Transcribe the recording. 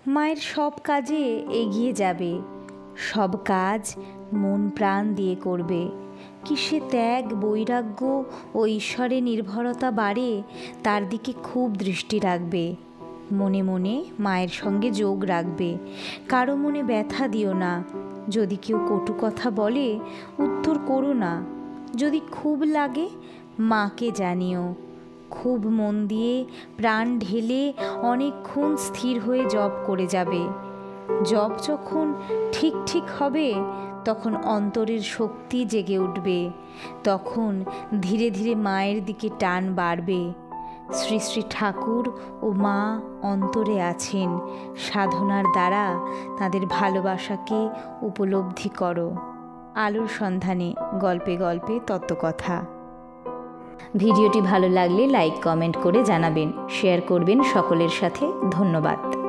মায়ের সব কাজে এগিয়ে যাবে, সব কাজ মন প্রাণ দিয়ে করবে। কিসে ত্যাগ, বৈরাগ্য ও ঈশ্বরে নির্ভরতা বাড়ে, তার দিকে খুব দৃষ্টি রাখবে। মনে মনে মায়ের সঙ্গে যোগ রাখবে। কারো মনে ব্যথা দিও না। যদি কেউ কটু কথা বলে, উত্তর করো না। যদি খুব লাগে, মাকে জানিও। খুব মন দিয়ে প্রাণ ঢেলে অনেকক্ষণ স্থির হয়ে জপ করে যাবে। জপ যখন ঠিক ঠিক হবে, তখন অন্তরের শক্তি জেগে উঠবে। তখন ধীরে ধীরে মায়ের দিকে টান বাড়বে। শ্রী শ্রী ঠাকুর ও মা অন্তরে আছেন। সাধনার দ্বারা তাদের ভালোবাসাকে উপলব্ধি করো। আলোর সন্ধানে, গল্পে গল্পে তত্ত্বকথা। ভিডিওটি ভালো লাগলে লাইক কমেন্ট করে জানাবেন, শেয়ার করবেন সকলের সাথে। ধন্যবাদ।